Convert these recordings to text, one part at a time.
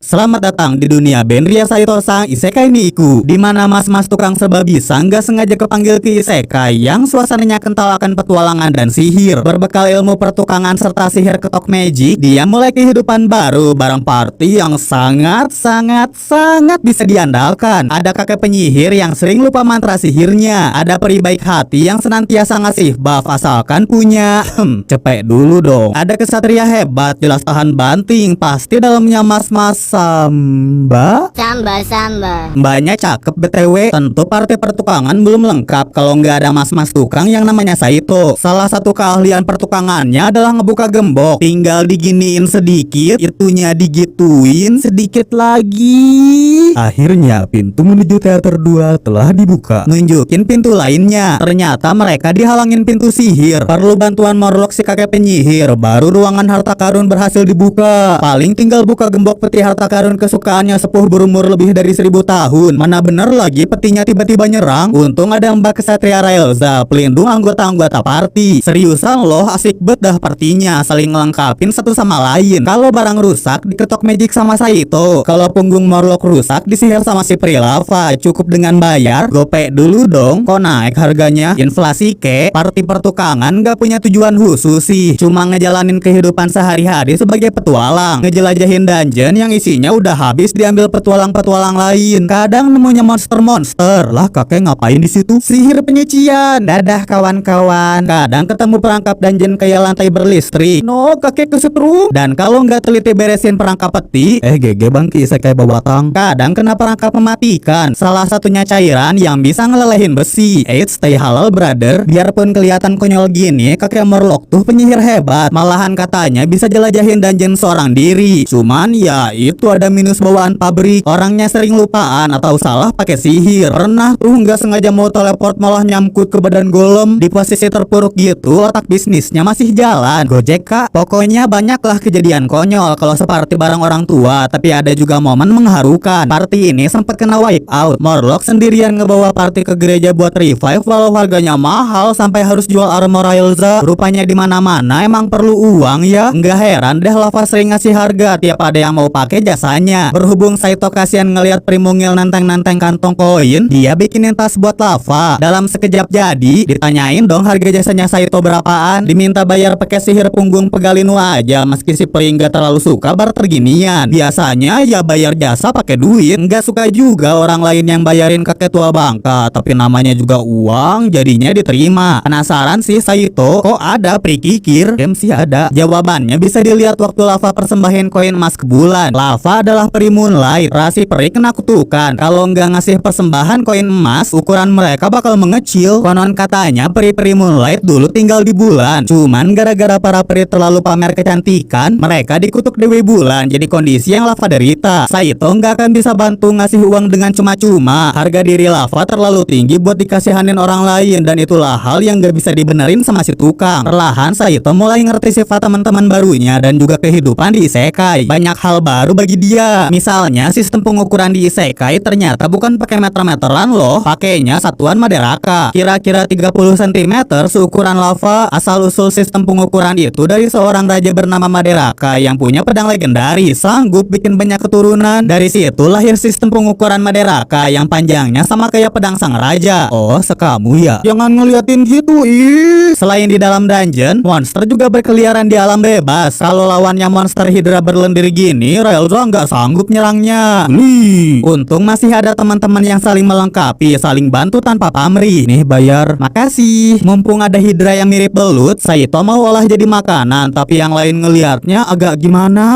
Selamat datang di dunia Benria Saito Sang Isekai Niku, di mana mas-mas tukang serba bisa nggak sengaja kepanggil ke isekai yang suasananya kental akan petualangan dan sihir. Berbekal ilmu pertukangan serta sihir ketok magic, dia mulai kehidupan baru bareng party yang sangat bisa diandalkan. Ada kakek penyihir yang sering lupa mantra sihirnya. Ada peri baik hati yang senantiasa ngasih buff asalkan punya cepet dulu dong. Ada kesatria hebat, jelas tahan banting, pasti dalamnya mas-mas Samba. Mbaknya cakep BTW. Tentu partai pertukangan belum lengkap kalau nggak ada mas-mas tukang yang namanya Saito. Salah satu keahlian pertukangannya adalah ngebuka gembok. Tinggal diginiin sedikit, itunya digituin sedikit lagi. Akhirnya pintu menuju teater 2 telah dibuka. Nunjukin pintu lainnya. Ternyata mereka dihalangin pintu sihir. Perlu bantuan Morlock si kakek penyihir. Baru ruangan harta karun berhasil dibuka. Paling tinggal buka gembok peti harta karun kesukaannya sepuh berumur lebih dari 1000 tahun. Mana bener lagi petinya tiba-tiba nyerang. Untung ada Mbak Kesatria Raelza, pelindung anggota-anggota party. Seriusan loh, asik bet dah partinya, saling ngelengkapin satu sama lain. Kalau barang rusak diketok magic sama Saito. Kalau punggung Morlock rusak disihir sama si Prilava. Cukup dengan bayar. Gope dulu dong. Kok naik harganya? Inflasi kek. Party pertukangan gak punya tujuan khusus sih. Cuma ngejalanin kehidupan sehari-hari sebagai petualang. Ngejelajahin dungeon yang isinya udah habis diambil petualang-petualang lain. Kadang nemunya monster-monster. Lah kakek ngapain di situ? Sihir penyucian. Dadah kawan-kawan. Kadang ketemu perangkap dungeon kayak lantai berlistrik. No, kakek kesetrum. Dan kalau nggak teliti beresin perangkap peti, GG bang isekai bawatang. Kadang kena perangkap mematikan. Salah satunya cairan yang bisa ngelelehin besi. Stay halal brother. Biarpun kelihatan konyol gini, kakek Morlock tuh penyihir hebat. Malahan katanya bisa jelajahin dungeon seorang diri. Cuman ya itu ada minus bawaan pabrik. Orangnya sering lupaan atau salah pakai sihir. Pernah tuh nggak sengaja mau teleport malah nyangkut ke badan golem. Di posisi terpuruk gitu, otak bisnisnya masih jalan. Gojek kak. Pokoknya banyaklah kejadian konyol kalau seperti barang orang tua. Tapi ada juga momen mengharukan. Party ini sempat kena wipe out. Morlock sendirian ngebawa party ke gereja buat revive walau harganya mahal sampai harus jual armor Raelza. Rupanya di mana-mana emang perlu uang ya. Nggak heran deh Lava sering ngasih harga tiap ada yang mau pakai jasanya. Berhubung Saito kasihan ngelihat Primungil nanteng-nanteng kantong koin, dia bikinin tas buat Lava. Dalam sekejap jadi, ditanyain dong harga jasanya Saito berapaan. Diminta bayar pakai sihir punggung pegalinu aja, meski si Pri nggak terlalu suka barter ginian. Biasanya ya bayar jasa pakai duit. Nggak suka juga orang lain yang bayarin kakek tua bangka, tapi namanya juga uang, jadinya diterima. Penasaran sih Saito, kok ada Pri kikir? MC ada. Jawabannya bisa dilihat waktu Lava persembahin koin emas ke bulan. Lava adalah peri Moonlight. Rasi peri kena kutukan. Kalau nggak ngasih persembahan koin emas, ukuran mereka bakal mengecil. Konon katanya peri-peri Moonlight dulu tinggal di bulan. Cuman gara-gara para peri terlalu pamer kecantikan, mereka dikutuk Dewi Bulan. Jadi kondisi yang Lava derita. Saito nggak akan bisa bantu ngasih uang dengan cuma-cuma. Harga diri Lava terlalu tinggi buat dikasihanin orang lain. Dan itulah hal yang nggak bisa dibenerin sama si tukang. Perlahan Saito mulai ngerti sifat teman-teman barunya dan juga kehidupan di isekai. Banyak hal baru bagi dia. Misalnya sistem pengukuran di isekai ternyata bukan pakai meter-meteran loh, pakainya satuan Maderaka. Kira-kira 30 cm seukuran Lava. Asal-usul sistem pengukuran itu dari seorang raja bernama Maderaka yang punya pedang legendaris, sanggup bikin banyak keturunan. Dari situ lahir sistem pengukuran Maderaka yang panjangnya sama kayak pedang sang raja. Oh, sekamu ya? Jangan ngeliatin gitu, ih. Selain di dalam dungeon, monster juga berkeliaran di alam bebas. Kalau lawannya monster Hydra berlendir gini, Raelza nggak sanggup nyerangnya. Untung masih ada teman-teman yang saling melengkapi, saling bantu tanpa pamrih. Nih bayar. Makasih. Mumpung ada Hydra yang mirip belut, Saito mau olah jadi makanan, tapi yang lain ngelihatnya agak gimana.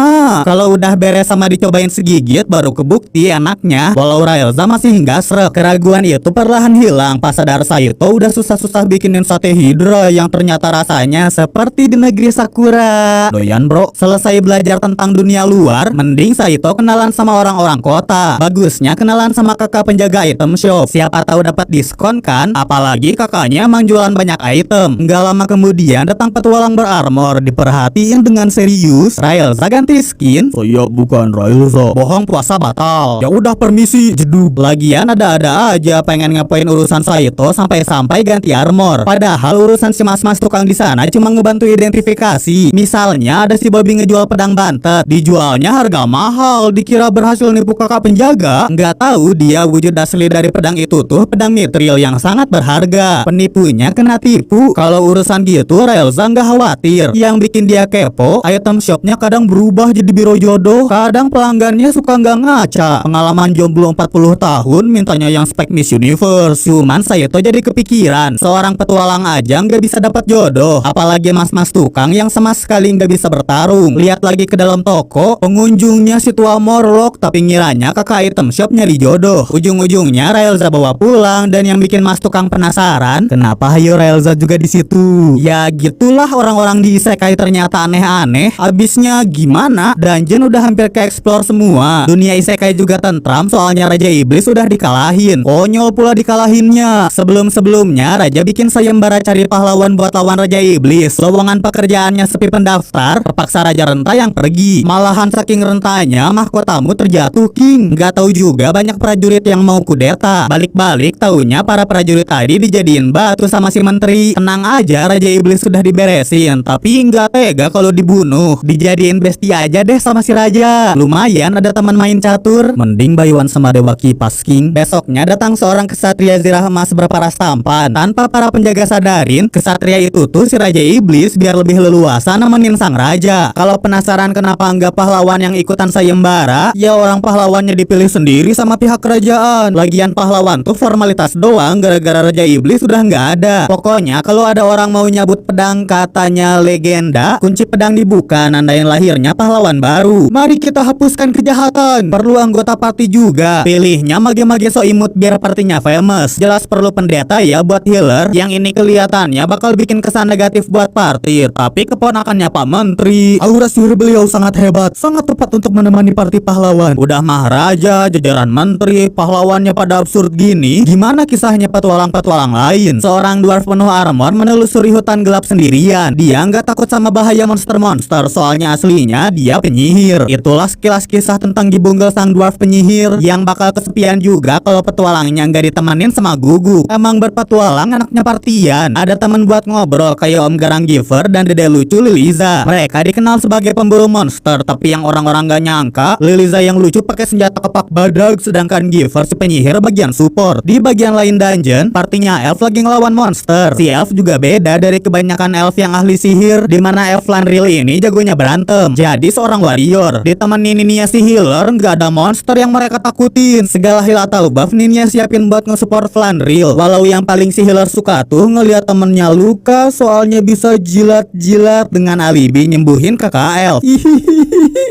Kalau udah beres sama dicobain segigit, baru kebukti enaknya. Walau Raelza masih nggak srek, keraguan itu perlahan hilang pas sadar Saito udah susah-susah bikinin sate Hydra yang ternyata rasanya seperti di negeri Sakura. Doyan bro. Selesai belajar tentang dunia luar, mending Saito kenalan sama orang-orang kota. Bagusnya kenalan sama kakak penjaga item shop. Siapa tahu dapat diskon kan? Apalagi kakaknya emang jualan banyak item. Nggak lama kemudian datang petualang berarmor. Diperhatiin dengan serius. Raelza ganti skin. Saya bukan Raelza. Bohong puasa batal. Ya udah permisi. Jeduk. Lagian ada-ada aja pengen ngapain urusan Saito sampai-sampai ganti armor. Padahal urusan si mas-mas tukang di sana cuma ngebantu identifikasi. Misalnya ada si Bobby ngejual pedang bantet, dijualnya harga mahal. mahal, dikira berhasil nipu kakak penjaga. Nggak tahu dia wujud asli dari pedang itu tuh pedang mithril yang sangat berharga. Penipunya kena tipu. Kalau urusan gitu Raelza nggak khawatir. Yang bikin dia kepo, item shopnya kadang berubah jadi biro jodoh. Kadang pelanggannya suka nggak ngaca. Pengalaman jomblo 40 tahun mintanya yang spek Miss Universe. Cuman saya tuh jadi kepikiran, seorang petualang aja nggak bisa dapat jodoh, apalagi mas-mas tukang yang sama sekali nggak bisa bertarung. Lihat lagi ke dalam toko, pengunjungnya si tua Morlock, tapi ngiranya kakak item shop nyari jodoh. Ujung-ujungnya Raelza bawa pulang, dan yang bikin mas tukang penasaran, kenapa Hayo Raelza juga di situ? Ya gitulah orang-orang di isekai ternyata aneh-aneh. Abisnya gimana? Dungeon udah hampir ke explore semua. Dunia isekai juga tentram soalnya Raja Iblis udah dikalahin. Konyol pula dikalahinnya. Sebelum-sebelumnya Raja bikin sayembara cari pahlawan buat lawan Raja Iblis. Lowongan pekerjaannya sepi pendaftar, terpaksa Raja Renta yang pergi. Malahan saking rentanya mahkotamu terjatuh King. Gak tahu juga banyak prajurit yang mau kudeta. Balik-balik taunya para prajurit tadi dijadiin batu sama si menteri. Tenang aja, Raja Iblis sudah diberesin, tapi nggak tega kalau dibunuh. Dijadiin bestia aja deh sama si Raja. Lumayan ada teman main catur. Mending bayuan sama Dewa Kipas King. Besoknya datang seorang kesatria zirah emas berparas tampan. Tanpa para penjaga sadarin, kesatria itu tuh si Raja Iblis biar lebih leluasa nemenin sang raja. Kalau penasaran kenapa nggak pahlawan yang ikutan sayembara, ya orang pahlawannya dipilih sendiri sama pihak kerajaan. Lagian pahlawan tuh formalitas doang, gara-gara Raja Iblis sudah nggak ada. Pokoknya kalau ada orang mau nyabut pedang katanya legenda, kunci pedang dibuka nandain lahirnya pahlawan baru. Mari kita hapuskan kejahatan. Perlu anggota party juga. Pilihnya mage-mage so imut biar partinya famous. Jelas perlu pendeta ya buat healer. Yang ini kelihatannya bakal bikin kesan negatif buat party, tapi keponakannya Pak Menteri. Aura sihir beliau sangat hebat, sangat tepat untuk menemani party pahlawan. Udah maharaja, jajaran menteri, pahlawannya pada absurd gini, gimana kisahnya petualang-petualang lain? Seorang dwarf penuh armor menelusuri hutan gelap sendirian. Dia nggak takut sama bahaya monster-monster, soalnya aslinya dia penyihir. Itulah sekilas kisah tentang Gibunggal sang dwarf penyihir yang bakal kesepian juga kalau petualangnya nggak ditemenin sama Gugu. Emang berpetualang anaknya partian. Ada temen buat ngobrol kayak Om Garang Giver dan Dede lucu Liliza. Mereka dikenal sebagai pemburu monster, tapi yang orang-orang nggak nyangka, Liliza yang lucu pakai senjata kepak badak, sedangkan Giver si penyihir bagian support. Di bagian lain dungeon, partinya elf lagi ngelawan monster. Si elf juga beda dari kebanyakan elf yang ahli sihir, dimana elf Flanril ini jagonya berantem. Jadi seorang warrior ditemenin Ninia si healer, nggak ada monster yang mereka takutin. Segala heal atau buff Ninia siapin buat nge-support Flanril. Walau yang paling si healer suka tuh ngelihat temennya luka, soalnya bisa jilat-jilat dengan alibi nyembuhin kakak elf.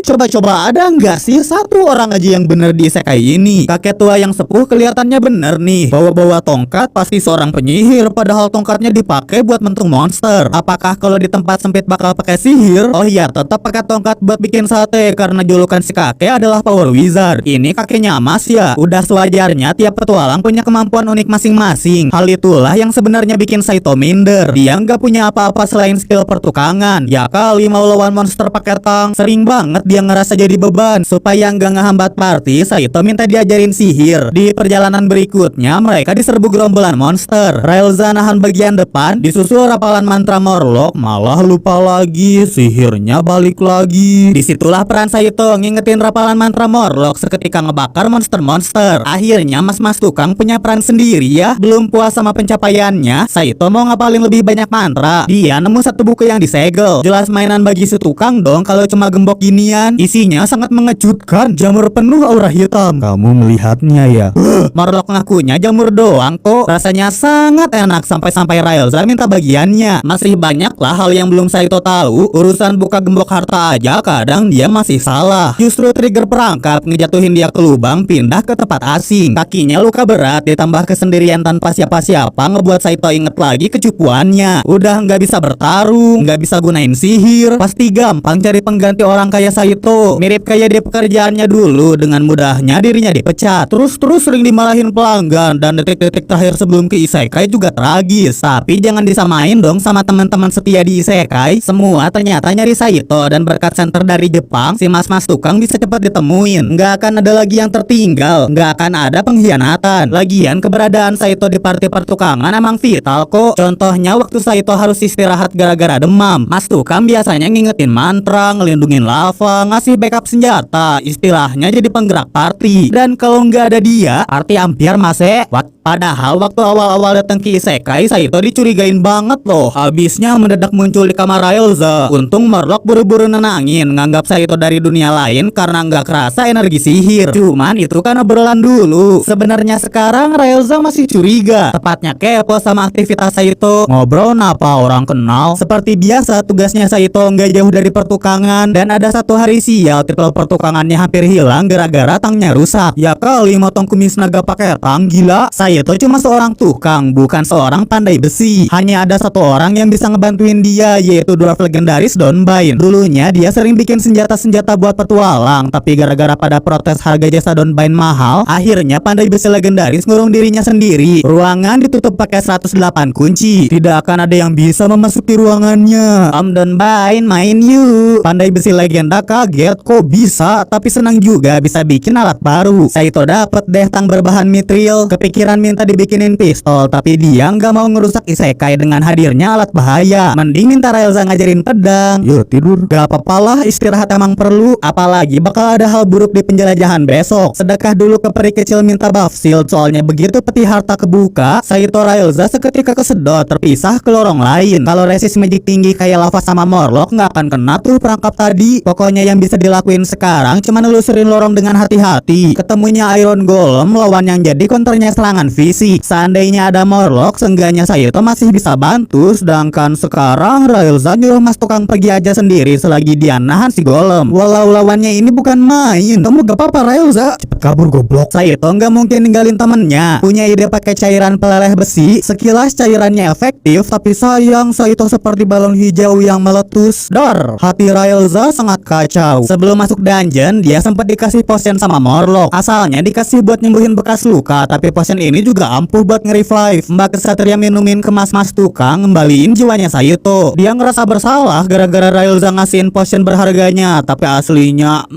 Coba-coba ada nggak sih satu orang aja yang bener di isekai ini? Kakek tua yang sepuh kelihatannya bener nih, bawa-bawa tongkat, pasti seorang penyihir, padahal tongkatnya dipakai buat mentung monster. Apakah kalau di tempat sempit bakal pakai sihir? Oh iya, tetap pakai tongkat buat bikin sate, karena julukan si kakek adalah Power Wizard. Ini kakeknya Mas ya. Udah sewajarnya tiap petualang punya kemampuan unik masing-masing. Hal itulah yang sebenarnya bikin Saito minder. Dia nggak punya apa-apa selain skill pertukangan. Ya kali mau lawan monster pakai tang, sering banget dia ngerasa jadi beban. Supaya nggak ngehambat party, Saito minta diajarin sihir. Di perjalanan berikutnya mereka diserbu gerombolan monster. Raelza nahan bagian depan, disusul rapalan mantra Morlock, malah lupa lagi, sihirnya balik lagi. Disitulah peran Saito ngingetin rapalan mantra Morlock seketika ngebakar monster-monster. Akhirnya mas-mas tukang punya peran sendiri ya. Belum puas sama pencapaiannya, Saito mau ngapalin lebih banyak mantra. Dia nemu satu buku yang disegel. Jelas mainan bagi si tukang dong kalau cuma gembok ginian. Isinya sangat mengejutkan, jamur penuh aura hitam. Kamu melihatnya ya? Morlock ngakunya jamur doang kok. Rasanya sangat enak sampai-sampai Raelza minta bagiannya. Masih banyak lah hal yang belum Saito tahu. Urusan buka gembok harta aja kadang dia masih salah. Justru trigger perangkap ngejatuhin dia ke lubang, pindah ke tempat asing. Kakinya luka berat ditambah kesendirian tanpa siapa-siapa ngebuat Saito inget lagi kecupuannya. Udah nggak bisa bertarung, nggak bisa gunain sihir, pasti gampang cari pengganti orang kayak Saito. Mirip kayak di pekerjaannya dulu, dengan mudahnya dirinya dipecat. Terus sering dimarahin pelanggan, dan detik-detik terakhir sebelum ke isekai juga tragis. Tapi jangan disamain dong sama teman-teman setia di isekai. Semua ternyata nyari Saito, dan berkat center dari Jepang, si mas-mas tukang bisa cepat ditemuin. Nggak akan ada lagi yang tertinggal, nggak akan ada pengkhianatan. Lagian keberadaan Saito di party pertukangan emang vital kok. Contohnya waktu Saito harus istirahat gara-gara demam, mas tukang biasanya ngingetin mantra, ngelindungin lava, ngasih backup senjata, istilahnya jadi penggerak party. Dan kalau nggak ada dia, party hampir mase. Padahal waktu awal-awal datang ke isekai, Saito dicurigain banget loh. Habisnya mendadak muncul di kamar Railza. Untung Morlock buru-buru nenangin, nganggap Saito dari dunia lain karena nggak kerasa energi sihir. Cuman itu kan obrolan dulu. Sebenarnya sekarang Railza masih curiga, tepatnya kepo sama aktivitas Saito. Ngobrol apa orang kenal? Seperti biasa tugasnya Saito nggak jauh dari pertukangan. Dan ada satu hari sial, titel pertukangannya hampir hilang gara-gara tangnya rusak. Ya kali motong kumis naga pakai tang, gila. Saito cuma seorang tukang, bukan seorang pandai besi. Hanya ada satu orang yang bisa ngebantuin dia, yaitu dwarf legendaris Donbain. Dulunya dia sering bikin senjata-senjata buat petualang, tapi gara-gara pada protes harga jasa Donbain mahal, akhirnya pandai besi legendaris ngurung dirinya sendiri. Ruangan ditutup pakai 108 kunci. Tidak akan ada yang bisa memasuki ruangannya. Om Donbain main yuk. Pandai besi legenda kaget, kok bisa, tapi senang juga bisa bikin alat baru. Saito dapet deh tang berbahan mithril. Kepikiran minta dibikinin pistol, tapi dia nggak mau ngerusak isekai dengan hadirnya alat bahaya. Mending minta Railza ngajarin pedang. Yuk tidur. Gak apa-apa lah, istirahat emang perlu. Apalagi bakal ada hal buruk di penjelajahan besok. Sedekah dulu ke peri kecil minta buff shield. Soalnya begitu peti harta kebuka, Saito Railza seketika kesedot terpisah ke lorong lain. Kalau resist magic tinggi kayak lava sama Morlock nggak akan kena tuh perangkap tadi. Pokoknya yang bisa dilakuin sekarang cuma nelusurin lorong dengan hati-hati. Ketemunya Iron Golem, lawan yang jadi counternya serangan fisik. Seandainya ada Morlock, seenggaknya Saito masih bisa bantu. Sedangkan sekarang Railza nyuruh Mas Tukang pergi aja sendiri selagi dia nahan si Golem. Walau lawannya ini bukan main. Kamu gak apa-apa Railza, cepet kabur goblok. Saito nggak mungkin ninggalin temennya. Punya ide pakai cairan peleleh besi. Sekilas cairannya efektif, tapi sayang Saito seperti balon hijau yang meletus. Dor, hati Railza sangat kacau. Sebelum masuk dungeon, dia sempat dikasih potion sama Morlock. Asalnya dikasih buat nyembuhin bekas luka, tapi potion ini juga ampuh buat nge-revive. Mbak Kesatria minumin ke Mas Tukang, ngembaliin jiwanya Saito. Dia ngerasa bersalah gara-gara Railza ngasihin potion berharganya, tapi aslinya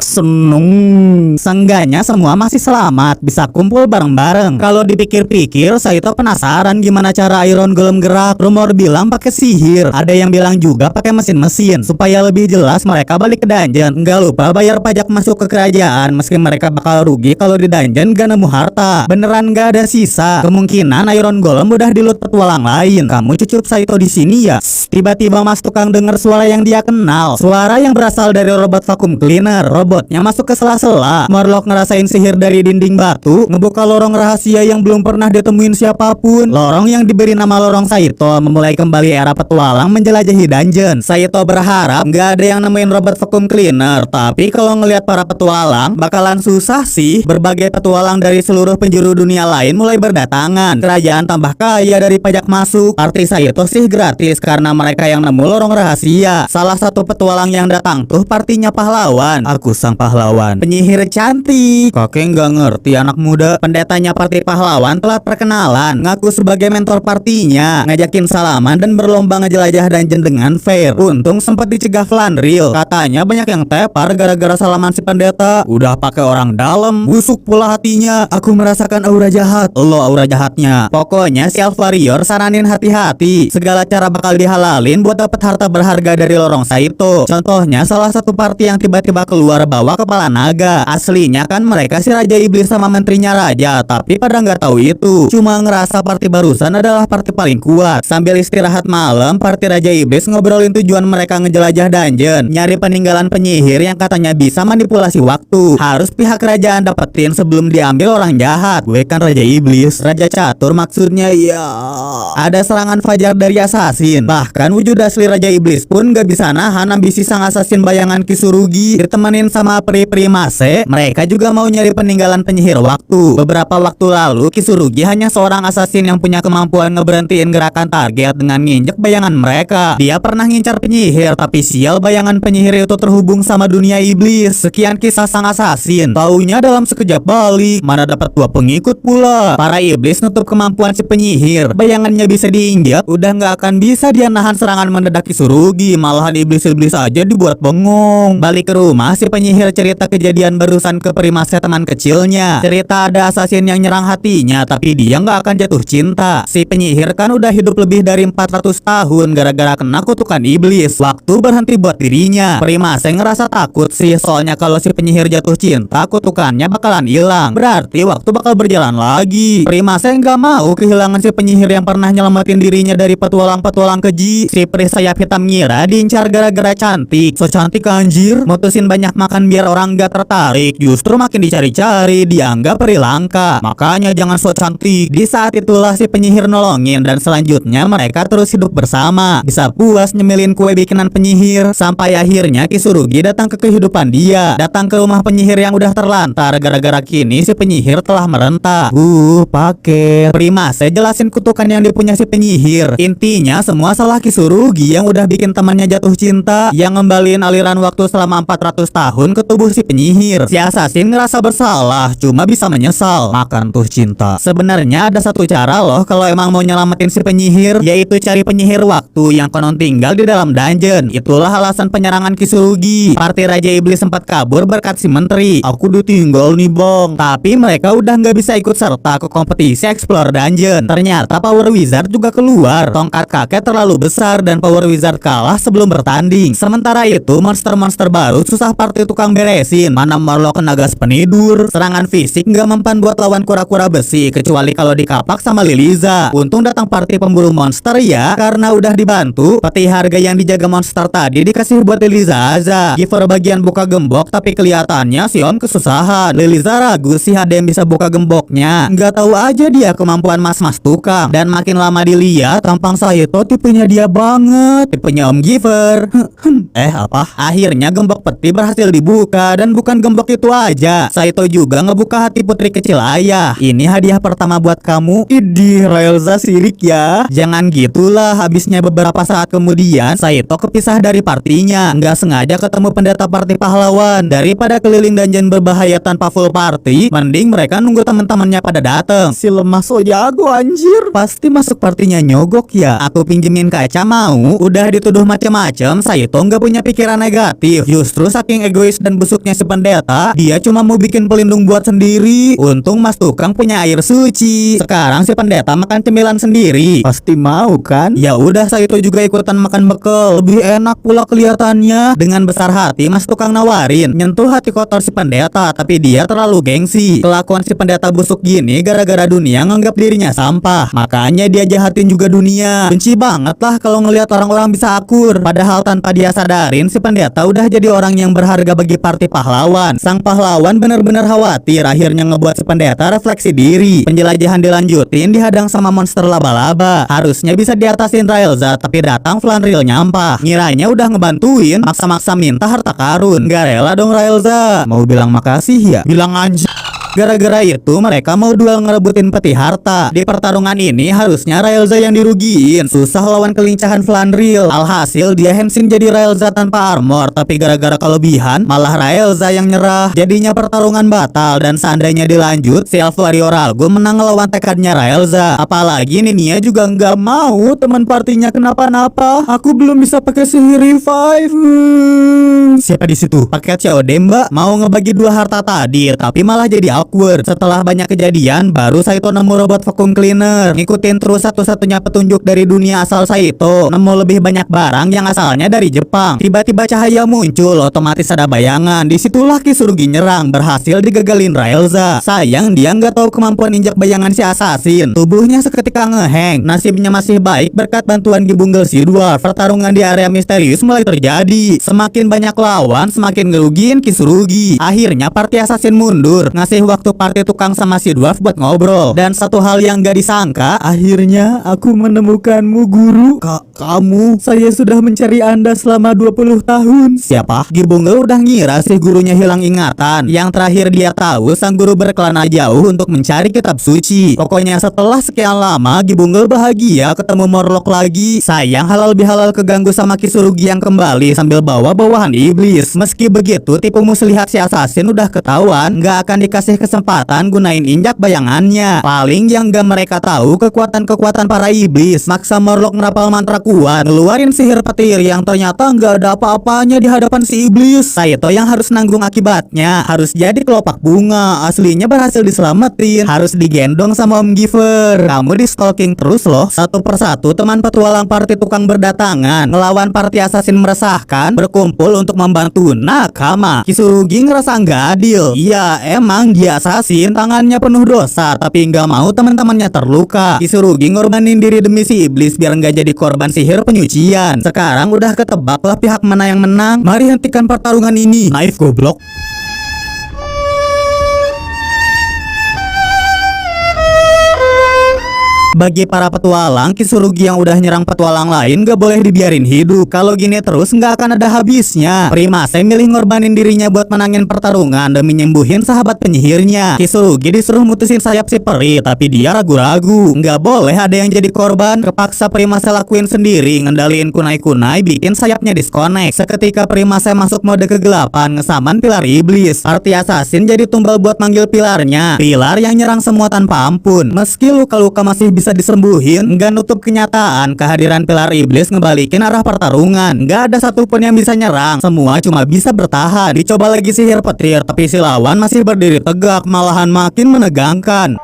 seneng. Seenggaknya semua masih selamat, bisa kumpul bareng-bareng. Kalau dipikir-pikir, Saito penasaran gimana cara Iron Golem gerak. Rumor bilang pakai sihir, ada yang bilang juga pakai mesin-mesin. Supaya lebih jelas mereka balik ke dungeon. Nggak lupa bayar pajak masuk ke kerajaan, meski mereka bakal rugi kalau di dungeon gak nemu harta. Beneran gak ada sisa. Kemungkinan Iron Golem udah di loot petualang lain. Kamu cucup Saito di sini ya? Tiba-tiba Mas Tukang dengar suara yang dia kenal. Suara yang berasal dari robot vacuum cleaner. Robotnya masuk ke sela-sela. Morlock ngerasain sihir dari dinding batu, ngebuka lorong rahasia yang belum pernah ditemuin siapapun. Lorong yang diberi nama lorong Saito memulai kembali era petualang menjelajahi dungeon. Saito berharap nggak ada yang nemuin robot vacuum cleaner, tapi kalau ngelihat para petualang bakalan susah sih. Berbagai petualang dari seluruh penjuru dunia lain mulai berdatangan. Kerajaan tambah kaya dari pajak masuk. Party Saito sih gratis karena mereka yang nemu lorong rahasia. Salah satu petualang yang datang tuh partinya pahlawan. Aku sang pahlawan, penyihir cantik. Kakek nggak ngerti anak muda. Pendetanya party pahlawan telah perkenalan, ngaku sebagai mentor partinya, ngajakin salaman dan berlomba ngejelajah dungeon dengan fair. Untung sempat dicegah Flandril. Katanya banyak yang tepar gara-gara salaman si pendeta. Udah pakai orang dalam, busuk pula hatinya. Aku merasakan aura jahat. Lo aura jahatnya. Pokoknya si Elf Warrior saranin hati-hati. Segala cara bakal dihalalin buat dapat harta berharga dari lorong Saito. Contohnya salah satu party yang tiba-tiba keluar bawa kepala naga. Aslinya kan mereka si Raja Iblis sama menterinya raja, tapi pada nggak tahu itu. Cuma ngerasa party barusan adalah party paling kuat. Sambil istirahat malam, party Raja Iblis ngobrolin tujuan mereka ngejelajah dungeon, nyari peninggalan penyihir yang katanya bisa manipulasi waktu. Harus pihak kerajaan dapetin sebelum diambil orang jahat. Gue kan Raja Iblis, Raja Catur maksudnya ya. Ada serangan fajar dari assassin. Bahkan wujud asli Raja Iblis pun gak bisa nahan ambisi sang assassin bayangan Kisurugi. Ditemenin sama peri-peri Mase, mereka juga mau nyari peninggalan penyihir waktu. Beberapa waktu lalu Kisurugi hanya seorang assassin yang punya kemampuan ngeberhentiin gerakan target dengan nginjek bayangan mereka. Dia pernah ngincar penyihir, tapi sial bayangan penyihir itu terhubung sama dunia iblis. Sekian kisah sang assassin. Taunya dalam sekejap balik, mana dapat 2 pengikut pula. Para iblis nutup kemampuan si penyihir. Bayangannya bisa diinjak, udah nggak akan bisa dia nahan serangan mendadak Kisurugi. Malahan iblis-iblis aja dibuat bengong. Balik ke rumah, si penyihir penyihir cerita kejadian barusan ke Primase teman kecilnya. Cerita ada assassin yang nyerang hatinya, tapi dia nggak akan jatuh cinta. Si penyihir kan udah hidup lebih dari 400 tahun gara-gara kena kutukan iblis. Waktu berhenti buat dirinya. Primase ngerasa takut sih, soalnya kalau si penyihir jatuh cinta, kutukannya bakalan hilang. Berarti waktu bakal berjalan lagi. Primase nggak mau kehilangan si penyihir yang pernah nyelamatin dirinya dari petualang-petualang keji. Si peri sayap hitam ngira diincar gara-gara cantik. So cantik anjir, mutusin banyak makan biar orang gak tertarik. Justru makin dicari-cari, dianggap peri langka. Makanya jangan so cantik. Di saat itulah si penyihir nolongin, dan selanjutnya mereka terus hidup bersama. Bisa puas nyemilin kue bikinan penyihir. Sampai akhirnya Kisurugi datang ke kehidupan dia. Datang ke rumah penyihir yang udah terlantar gara-gara kini si penyihir telah merentak. Paket. Primase jelasin kutukan yang dipunya si penyihir. Intinya semua salah Kisurugi yang udah bikin temannya jatuh cinta, yang ngembaliin aliran waktu selama 400 tahun ke tubuh si penyihir. Si assassin ngerasa bersalah, cuma bisa menyesal. Makan tuh cinta. Sebenarnya ada satu cara loh kalau emang mau nyelamatin si penyihir, yaitu cari penyihir waktu yang konon tinggal di dalam dungeon. Itulah alasan penyerangan Kisurugi. Parti Raja Iblis sempat kabur berkat si menteri. Aku ditinggal nih bang. Tapi mereka udah nggak bisa ikut serta ke kompetisi explore dungeon. Ternyata Power Wizard juga keluar. Tongkat kakek terlalu besar dan Power Wizard kalah sebelum bertanding. Sementara itu monster-monster baru susah party tukang beresin. Mana Morlock nagas penidur. Serangan fisik nggak mempan buat lawan kura-kura besi, kecuali kalau dikapak sama Liliza. Untung datang party pemburu monster ya, karena udah dibantu. Peti harga yang dijaga monster tadi dikasih buat Liliza aja. Giver bagian buka gembok, tapi kelihatannya si Om kesusahan. Liliza ragu sih ada yang bisa buka gemboknya. Nggak tahu aja dia kemampuan mas-mas tukang. Dan makin lama dilihat, tampang Saito tipenya dia banget. Tipenya Om Giver. Apa? Akhirnya gembok peti berhasil dibuka, dan bukan gembok itu aja. Saito juga ngebuka hati putri kecil ayah. Ini hadiah pertama buat kamu. Idih, Raelza sirik ya. Jangan gitulah. Habisnya beberapa saat kemudian, Saito kepisah dari partinya. Nggak sengaja ketemu pendeta party pahlawan. Daripada keliling dungeon berbahaya tanpa full party, mending mereka nunggu teman-temannya pada dateng. Si lemah so jago anjir. Pasti masuk partinya nyogok ya. Aku pinjemin kaca mau. Udah dituduh macem-macem, Saito nggak punya pikiran negatif. Justru saking egois dan busuknya si pendeta, dia cuma mau bikin pelindung buat sendiri. Untung mas tukang punya air suci. Sekarang si pendeta makan cemilan sendiri. Pasti mau kan? Ya udah, Saito juga ikutan makan bekal. Lebih enak pula kelihatannya. Dengan besar hati mas tukang nawarin nyentuh hati kotor si pendeta, tapi dia terlalu gengsi. Kelakuan si pendeta busuk gini gara-gara dunia nganggap dirinya sampah. Makanya dia jahatin juga dunia. Benci banget lah kalau ngelihat orang-orang bisa akur. Padahal tanpa dia sadarin, si pendeta udah jadi orang yang berharga bagi party pahlawan. Sang pahlawan bener-bener khawatir, akhirnya ngebuat si pendeta refleksi diri. Penjelajahan dilanjutin dihadang sama monster laba-laba. Harusnya bisa diatasin Raelza, tapi datang Flanriel nyampah. Ngiranya udah ngebantuin, maksa-maksa minta harta karun. Gak rela dong Raelza. Mau bilang makasih ya? Bilang aja. Gara-gara itu mereka mau duel ngerebutin peti harta. Di pertarungan ini harusnya Raelza yang dirugiin. Susah lawan kelincahan Flanriel. Alhasil dia henshin jadi Raelza tanpa armor, tapi gara-gara kelebihan malah Raelza yang nyerah. Jadinya pertarungan batal, dan seandainya dilanjut, si Elf Warrior Algum menang lawan tekadnya Raelza. Apalagi Ninia juga nggak mau teman partinya kenapa-napa. Aku belum bisa pakai sihir revive. Siapa di situ? Paket COD mbak. Mau ngebagi dua harta tadi, tapi malah jadi awkward. Setelah banyak kejadian, baru Saito nemu robot vacuum cleaner. Ngikutin terus satu-satunya petunjuk dari dunia asal Saito. Nemu lebih banyak barang yang asalnya dari Jepang. Tiba-tiba cahaya muncul, otomatis ada bayangan. Disitulah Kisurugi nyerang, berhasil digagalin Raelza. Sayang dia nggak tahu kemampuan injak bayangan si assassin. Tubuhnya seketika ngeheng. Nasibnya masih baik berkat bantuan Gibunggel si Dwarf. Pertarungan di area misterius mulai terjadi. Semakin banyak lawan, semakin ngerugiin Kisurugi. Akhirnya party assassin mundur, ngasih waktu party tukang sama si Dwarf buat ngobrol. Dan satu hal yang gak disangka, akhirnya aku menemukanmu guru. Kamu? Saya sudah mencari Anda selama 20 tahun. Siapa? Gibunggel udah ngira si gurunya hilang ingatan. Yang terakhir dia tahu, sang guru berkelana jauh untuk mencari kitab suci. Pokoknya setelah sekian lama, Gibunggel bahagia ketemu Morlock lagi. Sayang halal bihalal keganggu sama Kisurugi yang kembali sambil bawa bawahan iblis. Meski begitu, tipu muslihat si assassin udah ketahuan, gak akan dikasih kesempatan gunain injak bayangannya. Paling yang gak mereka tahu kekuatan-kekuatan para iblis. Maksa Morlock ngerapal mantra kuat, ngeluarin sihir petir yang ternyata nggak ada apa-apanya di hadapan si iblis. Saito yang harus nanggung akibatnya, harus jadi kelopak bunga. Aslinya berhasil diselamatin, harus digendong sama Om Giver. Kamu di stalking terus loh. Satu persatu teman petualang party tukang berdatangan, ngelawan party assassin meresahkan, berkumpul untuk membantu Nakama. Kisurugi ngerasa nggak adil. Iya, emang dia assassin, tangannya penuh dosa, tapi nggak mau teman-temannya terluka. Kisurugi ngorbanin diri demi si iblis biar nggak jadi korban sihir penyucian. Sekarang udah ketebak lah pihak mana yang menang. Mari hentikan pertarungan ini. Naif goblok. Bagi para petualang, Kisurugi yang udah nyerang petualang lain gak boleh dibiarin hidup. Kalau gini terus nggak akan ada habisnya. Primase milih ngorbanin dirinya buat menangin pertarungan demi nyembuhin sahabat penyihirnya. Kisurugi disuruh mutusin sayap si peri, tapi dia ragu-ragu. Nggak boleh ada yang jadi korban. Kepaksa Primase lakuin sendiri, ngendaliin kunai-kunai, bikin sayapnya disconnect. Seketika Primase masuk mode kegelapan, ngesaman pilar iblis. Party assassin jadi tumbal buat manggil pilarnya. Pilar yang nyerang semua tanpa ampun. Meski luka-luka masih bisa disembuhin, nggak nutup kenyataan kehadiran pilar iblis ngebalikin arah pertarungan. Nggak ada satupun yang bisa nyerang, semua cuma bisa bertahan. Dicoba lagi sihir petir, tapi si lawan masih berdiri tegak, malahan makin menegangkan.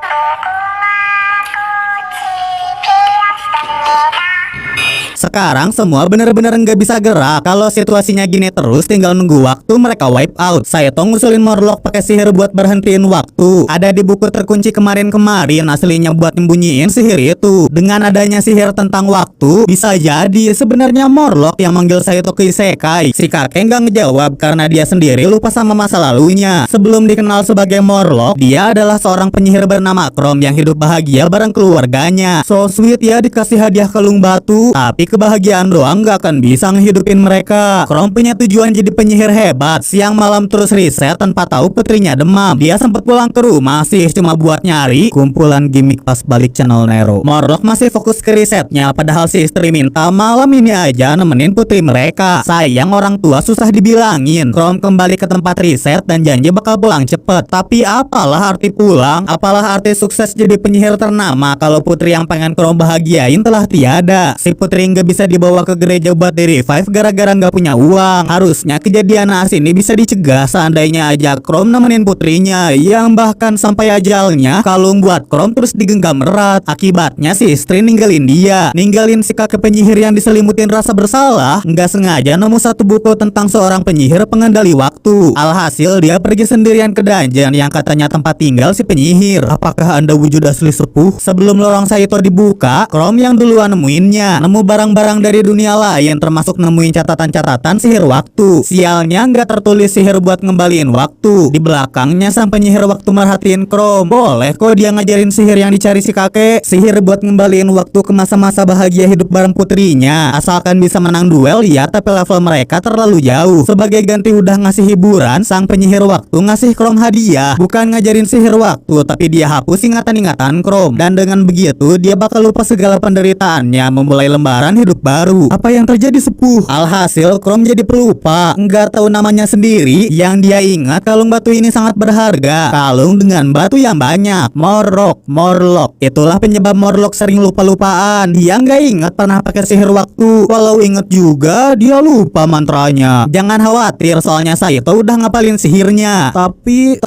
Sekarang semua bener-bener nggak bisa gerak. Kalau situasinya gini terus, tinggal nunggu waktu mereka wipe out. Saito ngusulin Morlock pakai sihir buat berhentiin waktu. Ada di buku terkunci kemarin-kemarin, aslinya buat nyembunyiin sihir itu. Dengan adanya sihir tentang waktu, bisa jadi sebenarnya Morlock yang manggil Saito ke isekai. Si kakek nggak ngejawab karena dia sendiri lupa sama masa lalunya. Sebelum dikenal sebagai Morlock, dia adalah seorang penyihir bernama Chrome yang hidup bahagia bareng keluarganya. So sweet ya, dikasih hadiah kalung batu, tapi kebahagiaan doang gak akan bisa ngehidupin mereka. Chrome punya tujuan jadi penyihir hebat. Siang malam terus riset tanpa tahu putrinya demam. Dia sempat pulang ke rumah sih cuma buat nyari kumpulan gimmick pas balik channel Nero. Morlock masih fokus ke risetnya, padahal si istri minta malam ini aja nemenin putri mereka. Sayang orang tua susah dibilangin. Chrome kembali ke tempat riset dan janji bakal pulang cepet. Tapi apalah arti pulang? Apalah arti sukses jadi penyihir ternama kalau putri yang pengen Chrome bahagiain telah tiada? Si putri nggak bisa dibawa ke gereja buat di revive gara-gara nggak punya uang. Harusnya kejadian naas ini bisa dicegah seandainya aja Chrome nemenin putrinya, yang bahkan sampai ajalnya kalung buat Chrome terus digenggam erat. Akibatnya si istri ninggalin dia, ninggalin si kakek penyihir yang diselimutin rasa bersalah. Nggak sengaja nemu satu buku tentang seorang penyihir pengendali waktu. Alhasil dia pergi sendirian ke dungeon yang katanya tempat tinggal si penyihir. Apakah anda wujud asli sepuh? Sebelum lorong Saito dibuka, Chrome yang duluan nemuinnya, nemu barang-barang dari dunia lain termasuk nemuin catatan-catatan sihir waktu. Sialnya nggak tertulis sihir buat ngembaliin waktu. Di belakangnya sang penyihir waktu merhatiin Chrome. Boleh kok dia ngajarin sihir yang dicari si kakek, sihir buat ngembaliin waktu ke masa-masa bahagia hidup bareng putrinya. Asalkan bisa menang duel ya, tapi level mereka terlalu jauh. Sebagai ganti udah ngasih hiburan, sang penyihir waktu ngasih Chrome hadiah. Bukan ngajarin sihir waktu, tapi dia hapus ingatan-ingatan Chrome. Dan dengan begitu dia bakal lupa segala penderitaannya, memulai lembaran hidup baru. Apa yang terjadi sepuh? Alhasil Chrome jadi pelupa, nggak tahu namanya sendiri. Yang dia ingat kalung batu ini sangat berharga, kalung dengan batu yang banyak. Morlock. Itulah penyebab Morlock sering lupa-lupaan. Dia nggak ingat pernah pakai sihir waktu. Walau ingat juga, dia lupa mantranya. Jangan khawatir, soalnya Saito udah ngapalin sihirnya. Tapi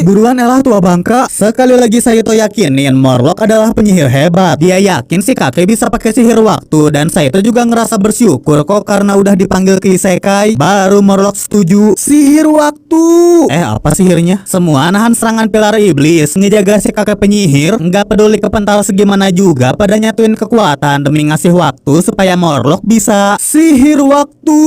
buruan elah tua bangka. Sekali lagi Saito yakinin Morlock adalah penyihir hebat. Dia yakin si kakek bisa pakai sihir waktu, dan Saito juga ngerasa bersyukur kok karena udah dipanggil ke isekai. Baru Morlock setuju. Sihir waktu. Apa sihirnya? Semua nahan serangan pilar iblis, ngejaga si kakek penyihir, nggak peduli kepental segimana juga pada nyatuin kekuatan demi ngasih waktu supaya Morlock bisa sihir waktu.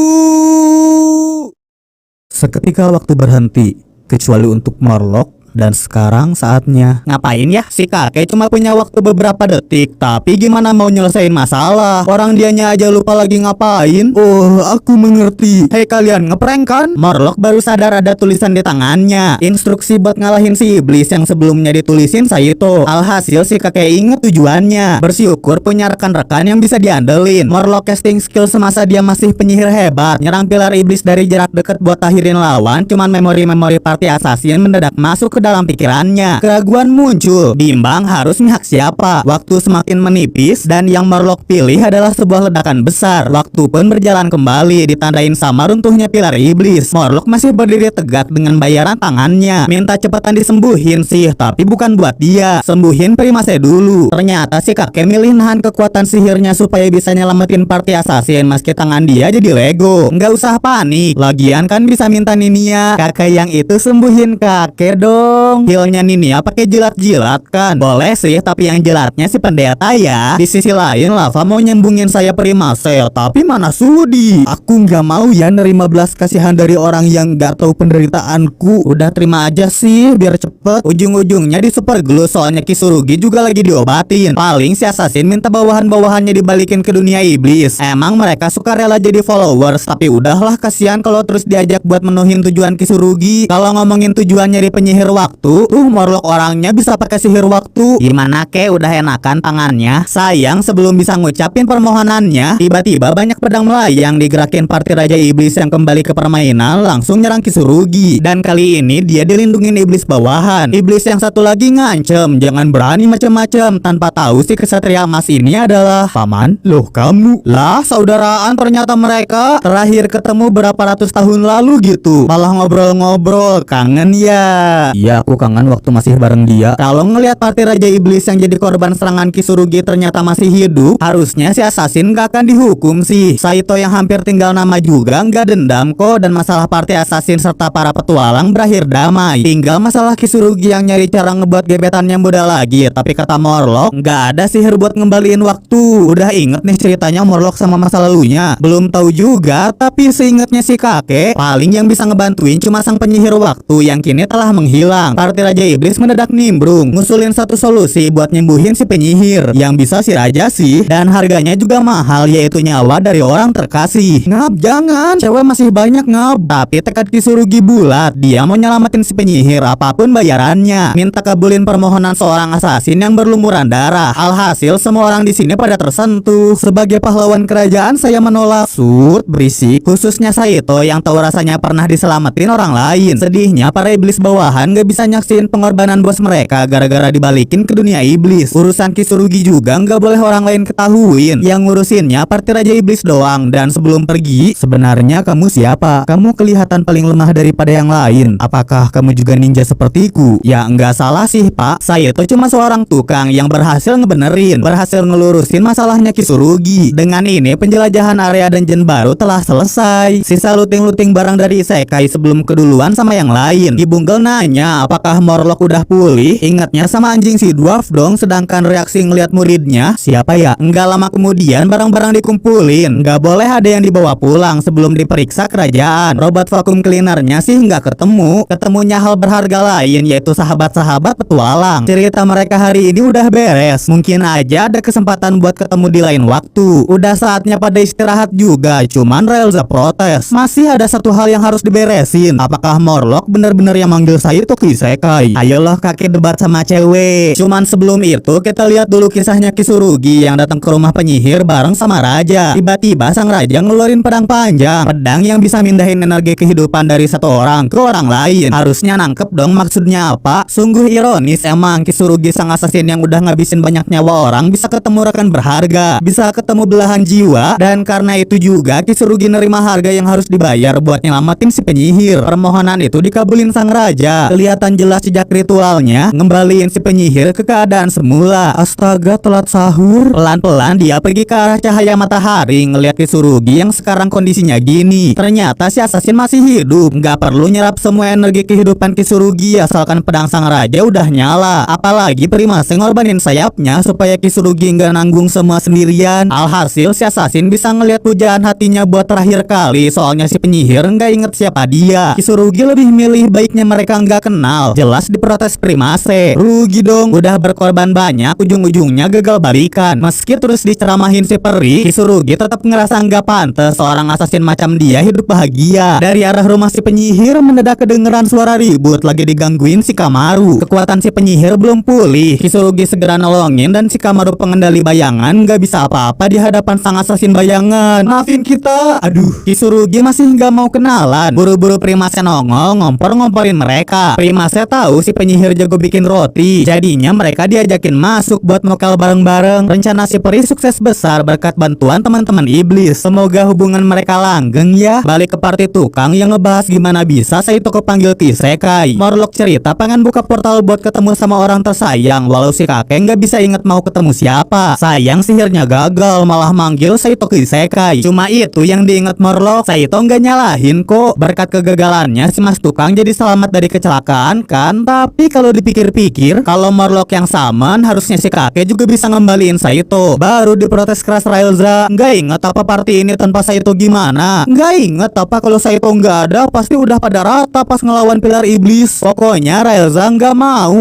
Seketika waktu berhenti, kecuali untuk Morlock Dan sekarang saatnya. Ngapain ya? Si kakek cuma punya waktu beberapa detik, tapi gimana mau nyelesain masalah? Orang dianya aja lupa lagi ngapain. Oh, aku mengerti. Hei kalian, ngeprank kan? Morlock baru sadar ada tulisan di tangannya. Instruksi buat ngalahin si iblis yang sebelumnya ditulisin Saito. Alhasil si kakek inget tujuannya. Bersyukur punya rekan-rekan yang bisa diandelin. Morlock casting skill semasa dia masih penyihir hebat. Nyerang pilar iblis dari jarak dekat buat akhirin lawan. Cuman memori-memori party assassin mendadak masuk ke dalam pikirannya. Keraguan muncul. Bimbang harus mihak siapa. Waktu semakin menipis dan yang Morlock pilih adalah sebuah ledakan besar. Waktu pun berjalan kembali ditandain sama runtuhnya pilar iblis. Morlock masih berdiri tegak dengan bayaran tangannya. Minta cepetan disembuhin sih, tapi bukan buat dia. Sembuhin Primasnya dulu. Ternyata si kakek milih nahan kekuatan sihirnya supaya bisa nyelamatin party assassin meski tangan dia jadi Lego. Nggak usah panik. Lagian kan bisa minta Ninia. Kakek yang itu sembuhin kakek dong. Healnya Ninia pakai jilat-jilat kan? Boleh sih, tapi yang jilatnya si pendeta ya. Di sisi lain Lava mau nyembungin saya Primasel, tapi mana sudi. Aku nggak mau ya nerima belas kasihan dari orang yang nggak tahu penderitaanku. Udah terima aja sih biar cepet. Ujung-ujungnya di super glue soalnya Kisurugi juga lagi diobatin. Paling si assassin minta bawahan-bawahannya dibalikin ke dunia iblis. Emang mereka suka rela jadi followers, tapi udahlah kasihan kalau terus diajak buat menuhin tujuan Kisurugi. Kalau ngomongin tujuannya di penyihir waktu, Morlock orangnya bisa pakai sihir waktu. Gimana kek, udah enakan tangannya? Sayang sebelum bisa ngucapin permohonannya, tiba-tiba banyak pedang melayang digerakin party Raja Iblis yang kembali ke permainan langsung nyerang Kisurugi. Dan kali ini dia dilindungin iblis bawahan. Iblis yang satu lagi ngancem, jangan berani macam-macam. Tanpa tahu si kesatria emas ini adalah paman. Loh kamu? Lah saudaraan ternyata mereka. Terakhir ketemu berapa ratus tahun lalu gitu. Malah ngobrol-ngobrol. Kangen ya? Iya aku kangen waktu masih bareng dia. Kalau ngelihat party Raja Iblis yang jadi korban serangan Kisurugi ternyata masih hidup, harusnya si assassin gak akan dihukum sih. Saito yang hampir tinggal nama juga nggak dendam kok, dan masalah party assassin serta para petualang berakhir damai. Tinggal masalah Kisurugi yang nyari cara ngebuat gebetannya muda lagi. Tapi kata Morlock nggak ada sihir buat ngembaliin waktu. Udah inget nih ceritanya Morlock sama masa lalunya? Belum tahu juga, tapi seingetnya si kakek paling yang bisa ngebantuin cuma sang penyihir waktu yang kini telah menghilang. Party Raja Iblis mendadak nimbrung, ngusulin satu solusi buat nyembuhin si penyihir. Yang bisa si raja sih, dan harganya juga mahal, yaitu nyawa dari orang terkasih. Ngap, jangan, cewek masih banyak ngap. Tapi tekad Kisurugi bulat, dia mau nyelamatin si penyihir apapun bayarannya. Minta kabulin permohonan seorang assassin yang berlumuran darah. Alhasil semua orang di sini pada tersentuh. Sebagai pahlawan kerajaan saya menolak. Sud, berisik, khususnya Saito yang tahu rasanya pernah diselamatin orang lain. Sedihnya para iblis bawahan gak bisa nyaksiin pengorbanan bos mereka gara-gara dibalikin ke dunia iblis. Urusan Kisurugi juga nggak boleh orang lain ketahuin. Yang ngurusinnya party Raja Iblis doang. Dan sebelum pergi, sebenarnya kamu siapa? Kamu kelihatan paling lemah daripada yang lain. Apakah kamu juga ninja sepertiku? Ya nggak salah sih pak. Saya tuh cuma seorang tukang yang berhasil ngebenerin, berhasil ngelurusin masalahnya Kisurugi. Dengan ini penjelajahan area dungeon baru telah selesai. Sisa looting-looting barang dari isekai sebelum keduluan sama yang lain. Ibunggel nanya apakah Morlock udah pulih. Ingatnya sama anjing si dwarf dong. Sedangkan reaksi ngelihat muridnya, siapa ya? Nggak lama kemudian barang-barang dikumpulin. Nggak boleh ada yang dibawa pulang sebelum diperiksa kerajaan. Robot vacuum cleanernya sih nggak ketemu. Ketemunya hal berharga lain, yaitu sahabat-sahabat petualang. Cerita mereka hari ini udah beres. Mungkin aja ada kesempatan buat ketemu di lain waktu. Udah saatnya pada istirahat juga. Cuman Relza protes. Masih ada satu hal yang harus diberesin. Apakah Morlock bener-bener yang manggil saya itu ke isekai? Ayolah kakek debat sama cewek. Cuman sebelum itu kita lihat dulu kisahnya Kisurugi yang datang ke rumah penyihir bareng sama raja. Tiba-tiba sang raja ngeluarin pedang panjang. Pedang yang bisa mindahin energi kehidupan dari satu orang ke orang lain. Harusnya nangkep dong maksudnya apa. Sungguh ironis emang Kisurugi sang assassin yang udah ngabisin banyak nyawa orang bisa ketemu rekan berharga, bisa ketemu belahan jiwa. Dan karena itu juga Kisurugi nerima harga yang harus dibayar buat nyelamatin si penyihir. Permohonan itu dikabulin sang raja. Kelihatan jelas jejak ritualnya ngembaliin si penyihir ke keadaan semula. Astaga, telat sahur. Pelan-pelan dia pergi ke arah cahaya matahari ngeliat Kisurugi yang sekarang kondisinya gini. Ternyata si assassin masih hidup. Nggak perlu nyerap semua energi kehidupan Kisurugi asalkan pedang sang raja udah nyala. Apalagi Primasnya ngorbanin sayapnya supaya Kisurugi nggak nanggung semua sendirian. Alhasil si assassin bisa ngeliat pujaan hatinya buat terakhir kali. Soalnya si penyihir nggak inget siapa dia. Kisurugi lebih milih baiknya mereka nggak kenal kenal. Jelas diprotes Primase. Rugi dong, udah berkorban banyak, ujung-ujungnya gagal balikan. Meski terus diceramahin si peri, Kisurugi tetap ngerasa nggak pantas seorang assassin macam dia hidup bahagia. Dari arah rumah si penyihir mendadak kedengeran suara ribut lagi digangguin si Kamaru. Kekuatan si penyihir belum pulih. Kisurugi segera nolongin dan si Kamaru pengendali bayangan nggak bisa apa-apa di hadapan sang assassin bayangan. Maafin kita. Aduh, Kisurugi masih nggak mau kenalan. Buru-buru Primase nongol ngompor-ngomporin mereka. Primase tahu si penyihir jago bikin roti, jadinya mereka diajakin masuk buat mokal bareng-bareng. Rencana si peri sukses besar berkat bantuan teman-teman iblis. Semoga hubungan mereka langgeng ya. Balik ke party tukang yang ngebahas gimana bisa Saito kepanggil ke isekai. Morlock cerita pengen buka portal buat ketemu sama orang tersayang, walau si kakek nggak bisa inget mau ketemu siapa. Sayang sihirnya gagal, malah manggil Saito ke isekai. Cuma itu yang diinget Morlock. Saito nggak nyalahin kok. Berkat kegagalannya si mas tukang jadi selamat dari kecelakaan kan. Tapi kalau dipikir-pikir, kalau Morlock yang summon, harusnya si kakek juga bisa ngembaliin Saito. Baru diprotes keras Railza. Nggak inget apa party ini tanpa Saito gimana? Nggak inget apa kalau Saito nggak ada pasti udah pada rata pas ngelawan pilar iblis. Pokoknya Railza nggak mau.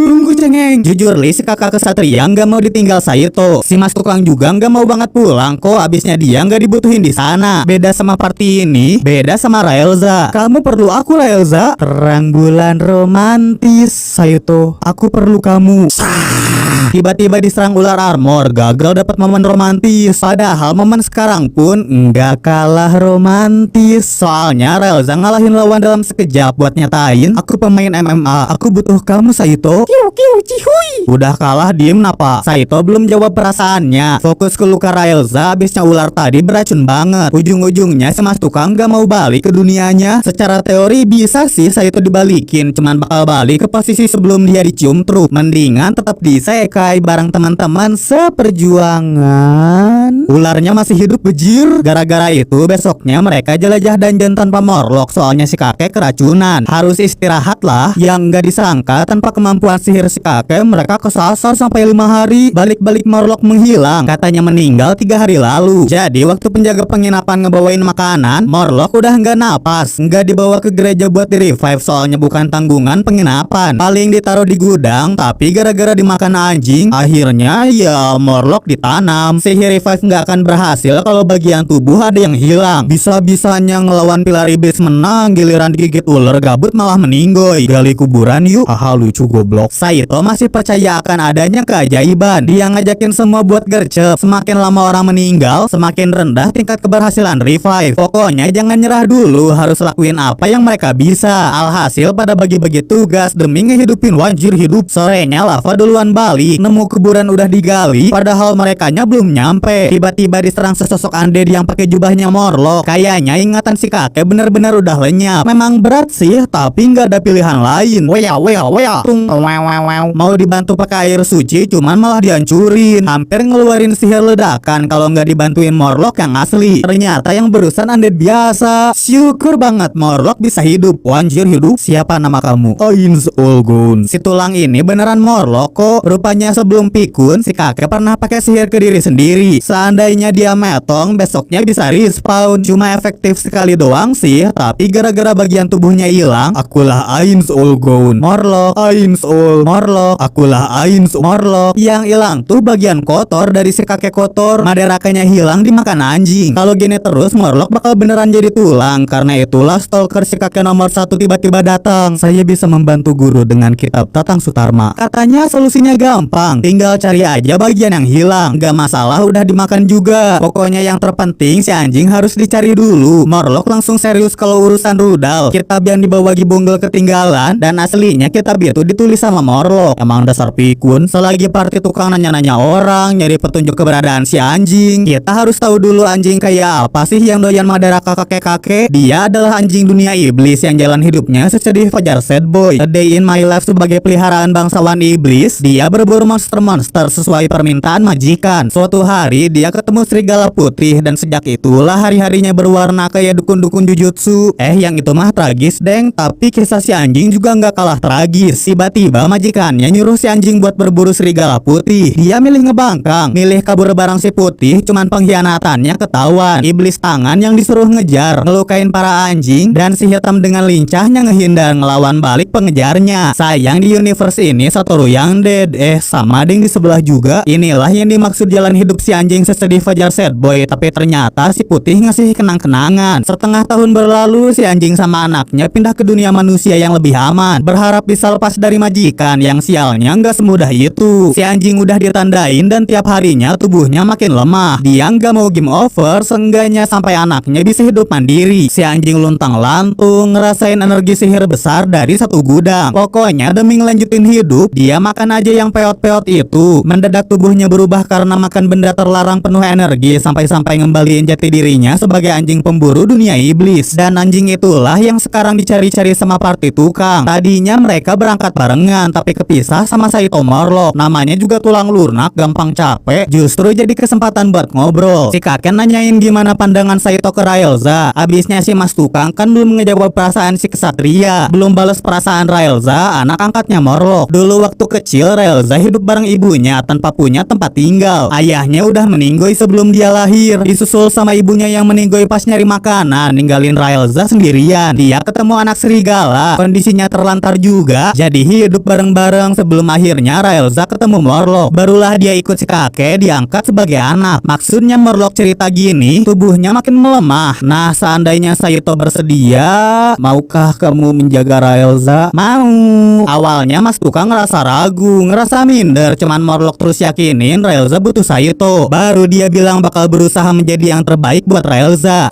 Tunggu cengeng. Jujur li, si kakak kesatria nggak mau ditinggal Saito. Si mas tukang juga nggak mau banget pulang kok. Abisnya dia nggak dibutuhin di sana. Beda sama party ini, beda sama Railza. Kamu perlu aku Railza. Terang bulan romantis. Saito, aku perlu kamu. Tiba-tiba diserang ular armor, gagal dapat momen romantis. Padahal momen sekarang pun nggak kalah romantis. Soalnya Railza ngalahin lawan dalam sekejap buat nyatain, aku pemain MMA, aku butuh kamu Saito. Cihui. Udah kalah diem napa? Saito belum jawab perasaannya. Fokus ke luka Railza, abisnya ular tadi beracun banget. Ujung-ujungnya si mas tukang gak mau balik ke dunianya. Secara teori bisa sih Saito dibalikin, cuman bakal balik ke posisi sebelum dia dicium truk. Mendingan tetap di isekai bareng teman-teman seperjuangan. Ularnya masih hidup bejir. Gara-gara itu besoknya mereka jelajah dungeon tanpa Morlock, soalnya si kakek keracunan. Harus istirahat lah. Yang gak disangka tanpa kemampuan sihir si kakek, mereka kesasar sampai 5 hari. Balik-balik Morlock menghilang, katanya meninggal 3 hari lalu. Jadi waktu penjaga penginapan ngebawain makanan, Morlock udah nggak napas. Nggak dibawa ke gereja buat di revive, soalnya bukan tanggungan penginapan. Paling ditaruh di gudang, tapi gara-gara dimakan anjing, akhirnya ya Morlock ditanam. Sihir revive nggak akan berhasil kalau bagian tubuh ada yang hilang. Bisa-bisanya ngelawan pilar iblis menang, giliran digigit ular gabut malah meninggoy. Gali kuburan yuk. Haha, lucu goblok. Saito masih percaya akan adanya keajaiban. Dia ngajakin semua buat gercep. Semakin lama orang meninggal, semakin rendah tingkat keberhasilan revive. Pokoknya jangan nyerah dulu, harus lakuin apa yang mereka bisa. Alhasil pada bagi-bagi tugas demi ngehidupin wajir hidup. Sorenya lava duluan balik, nemu kuburan udah digali, padahal merekanya belum nyampe. Tiba-tiba diserang sesosok undead yang pakai jubahnya Morlock. Kayaknya ingatan si kakek benar-benar udah lenyap. Memang berat sih, tapi nggak ada pilihan lain. Tung. Mau dibantu pakai air suci, cuman malah dihancurin. Hampir ngeluarin sihir ledakan kalau nggak dibantuin Morlock yang asli. Ternyata yang berusan undead biasa. Syukur banget Morlock bisa hidup. Wanjir hidup. Siapa nama kamu? Ainz all gone. Si tulang ini beneran Morlock kok. Rupanya sebelum pikun, si kakek pernah pakai sihir ke diri sendiri. Seandainya dia metong, besoknya bisa respawn. Cuma efektif sekali doang sih, tapi gara-gara bagian tubuhnya hilang. Akulah Ainz all gone. Morlock, Ainz all. Morlock, akulah Ainz Morlock. Yang hilang tuh bagian kotor dari si kakek kotor. Maderakanya hilang dimakan anjing. Kalau gini terus Morlock bakal beneran jadi tulang. Karena itulah stalker si kakek nomor 1 tiba-tiba datang. Saya bisa membantu guru dengan kitab Tatang Sutarma. Katanya solusinya gampang, tinggal cari aja bagian yang hilang. Gak masalah udah dimakan juga. Pokoknya yang terpenting si anjing harus dicari dulu. Morlock langsung serius kalau urusan rudal. Kitab yang dibawa Gibonggel ketinggalan, dan aslinya kitab itu ditulis sama Morlock. Emang dasar pikun. Selagi party tukang nanya-nanya orang, nyari petunjuk keberadaan si anjing, kita harus tahu dulu anjing kayak apa sih yang doyan Madaraka kakek-kakek. Dia adalah anjing dunia iblis yang jalan hidupnya sesedih Fajar Sad Boy. A Day in My Life sebagai peliharaan bangsawan iblis, dia berburu monster-monster sesuai permintaan majikan. Suatu hari dia ketemu serigala putih, dan sejak itulah hari-harinya berwarna kayak dukun-dukun jujutsu. Yang itu mah tragis deng, tapi kisah si anjing juga nggak kalah tragis. Tiba-tiba majikannya nyuruh si anjing buat berburu serigala putih. Dia milih ngebangkang, milih kabur bareng si putih, cuman pengkhianatannya ketahuan. Iblis tangan yang disuruh ngejar, ngelukain para anjing, dan si hitam dengan lincahnya ngehindar ngelawan balik pengejarnya. Sayang di universe ini Satoru yang dead. Sama ding di sebelah juga. Inilah yang dimaksud jalan hidup si anjing sesedih Fajar Sad Boy. Tapi ternyata si putih ngasih kenang-kenangan. Setengah tahun berlalu si anjing sama anaknya pindah ke dunia manusia yang lebih aman, berharap bisa lepas dari majikan yang sialnya nggak semudah itu. Si anjing udah ditandain dan tiap harinya tubuhnya makin lemah. Dia nggak mau game over, seenggaknya sampai anaknya bisa hidup mandiri. Si anjing luntang lantung ngerasain energi sihir besar dari satu gudang. Pokoknya demi ngelanjutin hidup, dia makan aja yang peot-peot itu. Mendadak tubuhnya berubah karena makan benda terlarang penuh energi, sampai-sampai ngembaliin jati dirinya sebagai anjing pemburu dunia iblis. Dan anjing itulah yang sekarang dicari-cari sama party tukang. Tadinya mereka berangkat barengan tapi kepisah sama Saito Morlock. Namanya juga tulang lunak, gampang capek. Justru jadi kesempatan buat ngobrol. Si kakek nanyain gimana pandangan Saito ke Raelza. Abisnya si mas tukang kan belum ngejawab perasaan si kesatria, belum balas perasaan Raelza, anak angkatnya Morlock. Dulu waktu kecil Raelza hidup bareng ibunya tanpa punya tempat tinggal. Ayahnya udah meninggoy sebelum dia lahir. Disusul sama ibunya yang meninggoy pas nyari makanan, ninggalin Raelza sendirian. Dia ketemu anak serigala, kondisinya terlantar juga, jadi hidup bareng-bareng sebelum akhirnya Raelza ketemu Morlock. Barulah dia ikut si kakek diangkat sebagai anak. Maksudnya Morlock cerita gini, tubuhnya makin melemah. Nah, seandainya Saito bersedia, maukah kamu menjaga Raelza? Mau. Awalnya mas tukang ngerasa ragu, ngerasa minder, cuman Morlock terus yakinin Raelza butuh Saito. Baru dia bilang bakal berusaha menjadi yang terbaik buat Raelza.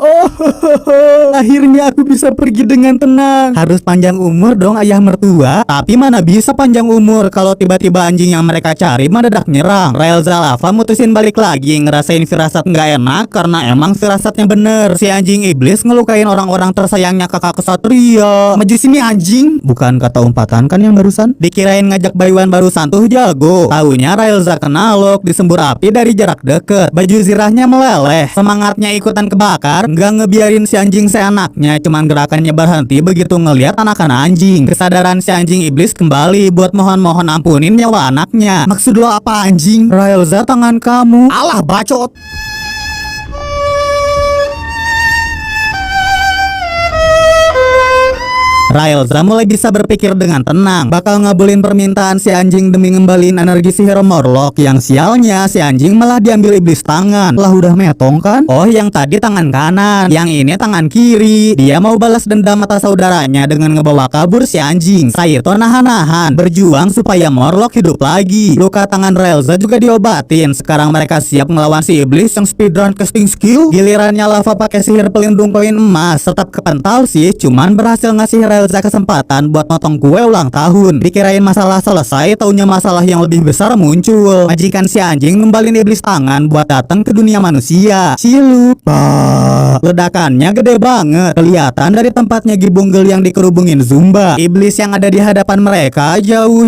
Akhirnya aku bisa pergi dengan tenang. Harus panjang umur dong ayah mertua. Tapi mana bisa panjang umur kalau tiba-tiba anjing yang mereka cari mendadak nyerang. Raelza Lava mutusin balik lagi, ngerasain firasat nggak enak karena emang firasatnya bener. Si anjing iblis ngelukain orang-orang tersayangnya kakak kesatria. Maju sini anjing. Bukan kata umpatan kan yang barusan? Dikirain ngajak bayuan barusan tuh jago. Taunya Raelza kena lock, disembur api dari jarak deket. Baju zirahnya meleleh. Semangatnya ikutan kebakar, nggak ngebiarin si anjing seenaknya. Cuman gerakannya berhenti begitu ngelihat anakan anjing. Kesadaran si anjing iblis kembali buat mohon-mohon ampunin nyawa anaknya. Maksud lo apa anjing? Raelza tangan kamu. Alah bacot. Raelza mulai bisa berpikir dengan tenang, bakal ngabulin permintaan si anjing demi ngembaliin energi sihir Morlock. Yang sialnya si anjing malah diambil iblis tangan. Lah udah metong kan? Oh, yang tadi tangan kanan, yang ini tangan kiri. Dia mau balas dendam atas saudaranya dengan ngebawa kabur si anjing. Saito nahan-nahan, berjuang supaya Morlock hidup lagi. Luka tangan Raelza juga diobatin. Sekarang mereka siap ngelawan si iblis yang speedrun casting skill. Gilirannya Lava pakai sihir pelindung koin emas, tetap kepental sih, cuman berhasil ngasih Raelza kesempatan buat motong kue ulang tahun. Dikirain masalah selesai, taunya masalah yang lebih besar muncul. Majikan si anjing nembalin iblis tangan buat datang ke dunia manusia. Cilup. Ledakannya gede banget. Kelihatan dari tempatnya Gibunggel yang dikerubungin Zumba. Iblis yang ada di hadapan mereka jauh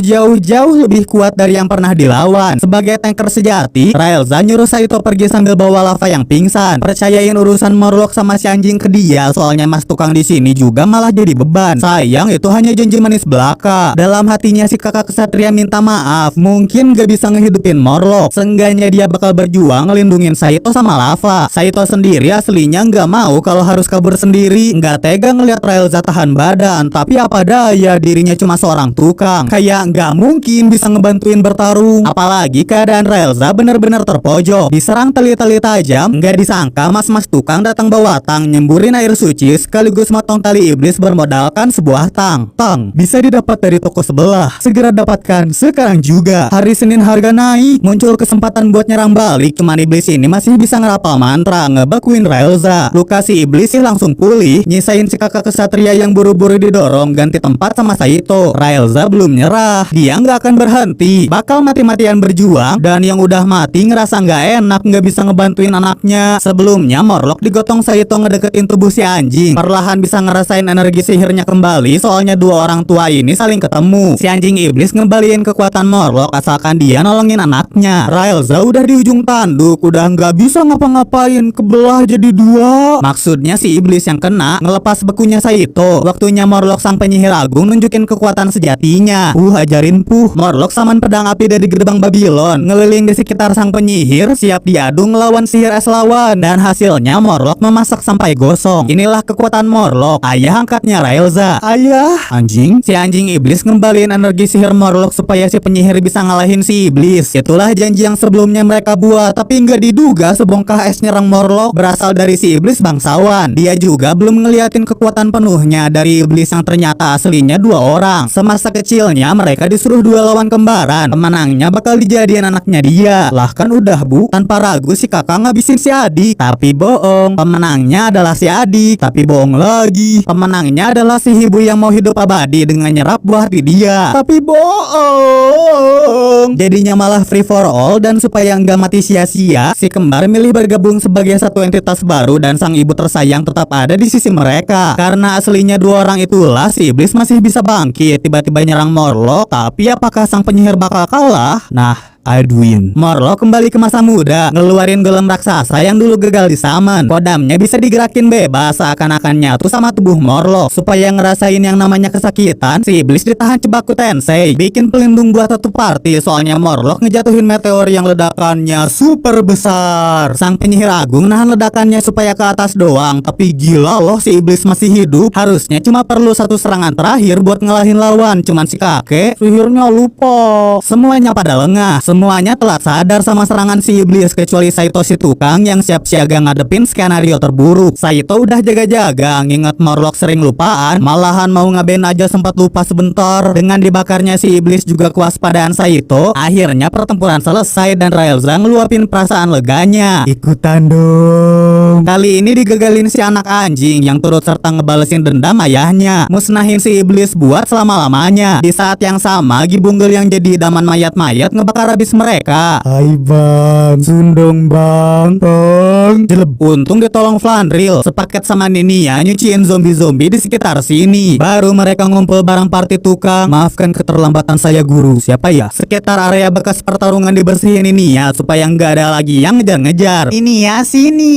lebih kuat dari yang pernah dilawan. Sebagai tanker sejati, Raelza nyuruh Saito pergi sambil bawa Lava yang pingsan. Percayain urusan Morlock sama si anjing ke dia, soalnya mas tukang di sini juga malah jadi beban. Sayang itu hanya janji manis belaka. Dalam hatinya si kakak kesatria minta maaf, mungkin gak bisa ngehidupin Morlock. Seenggaknya dia bakal berjuang ngelindungin Saito sama Lava. Saito sendiri aslinya gak mau kalau harus kabur sendiri. Gak tega ngeliat Raelza tahan badan. Tapi apa daya, dirinya cuma seorang tukang, kayak gak mungkin bisa ngebantuin bertarung. Apalagi keadaan Raelza bener-bener terpojok, diserang tali-tali tajam. Gak disangka mas-mas tukang datang bawa tang, nyemburin air suci sekaligus motong tali iblis bermodalkan sebuah tang. Tang bisa didapat dari toko sebelah. Segera dapatkan sekarang juga. Hari Senin harga naik. Muncul kesempatan buat nyerang balik. Cuman iblis ini masih bisa ngerapal mantra ngebakuin Raelza. Luka si iblis sih langsung pulih. Nyisain si kakak kesatria yang buru-buru didorong ganti tempat sama Saito. Raelza belum nyerah. Dia nggak akan berhenti. Bakal mati-matian berjuang. Dan yang udah mati ngerasa nggak enak nggak bisa ngebantuin anaknya. Sebelumnya Morlock digotong Saito ngedeketin tubuh si anjing. Perlahan bisa ngerasain energi sihirnya kembali. kembali soalnya dua orang tua ini saling ketemu. Si anjing iblis ngembaliin kekuatan Morlock asalkan dia nolongin anaknya. Raelza udah di ujung tanduk, udah nggak bisa ngapa-ngapain, kebelah jadi dua. Maksudnya si iblis yang kena ngelepas bekunya Saito. Waktunya Morlock sang penyihir agung nunjukin kekuatan sejatinya. Ajarin Morlock saman pedang api dari gerbang Babylon, ngeliling di sekitar sang penyihir, siap diadu ngelawan sihir es lawan. Dan hasilnya Morlock memasak sampai gosong. Inilah kekuatan Morlock, ayah angkatnya Raelza. Ayah, anjing. Si anjing iblis ngembaliin energi sihir Morlock supaya si penyihir bisa ngalahin si iblis. Itulah janji yang sebelumnya mereka buat, tapi nggak diduga sebongkah es nyerang Morlock berasal dari si iblis bangsawan. Dia juga belum ngeliatin kekuatan penuhnya dari iblis yang ternyata aslinya dua orang. Semasa kecilnya mereka disuruh dua lawan kembaran. Pemenangnya bakal dijadiin anaknya dia. Lah kan udah tanpa ragu si kakak ngabisin si adik. Tapi bohong, pemenangnya adalah si adik. Tapi bohong lagi, pemenangnya adalah si ibu yang mau hidup abadi dengan nyerap buah hati dia. Tapi bohong, jadinya malah free for all. Dan supaya nggak mati sia-sia, si kembar milih bergabung sebagai satu entitas baru dan sang ibu tersayang tetap ada di sisi mereka. Karena aslinya dua orang itulah si iblis masih bisa bangkit tiba-tiba nyerang Morlock. Tapi apakah sang penyihir bakal kalah? Nah, Edwin. Morlock kembali ke masa muda, ngeluarin golem raksasa yang dulu gagal disaman. Kodamnya bisa digerakin bebas seakan-akan nyatu sama tubuh Morlock. Supaya ngerasain yang namanya kesakitan, si iblis ditahan Cebaku Tensei, bikin pelindung buat satu party. Soalnya Morlock ngejatuhin meteor yang ledakannya super besar. Sang penyihir agung nahan ledakannya supaya ke atas doang. Tapi gila loh, si iblis masih hidup. Harusnya cuma perlu satu serangan terakhir buat ngalahin lawan. Cuman si kakek sihirnya lupa. Semuanya pada lengah. Semuanya telah sadar sama serangan si iblis kecuali Saito si tukang yang siap siaga ngadepin skenario terburuk. Saito udah jaga-jaga nginget Morlock sering lupaan, malahan mau ngaben aja sempat lupa sebentar. Dengan dibakarnya si iblis juga kewaspadaan Saito, akhirnya pertempuran selesai dan Raelza ngeluapin perasaan leganya. Ikutan dong. Kali ini digagalin si anak anjing yang turut serta ngebalesin dendam ayahnya, musnahin si iblis buat selama-lamanya. Di saat yang sama, Gibunggel yang jadi idaman mayat-mayat ngebakar habis mereka. Hai bang, sundong bang, tong. Jeleb. Untung ditolong Flandril sepaket sama Ninia nyuciin zombie-zombie di sekitar sini. Baru mereka ngumpul bareng party tukang. Maafkan keterlambatan saya guru. Siapa ya? Sekitar area bekas pertarungan dibersihin Ninia supaya nggak ada lagi yang ngejar-ngejar. Ninia sini.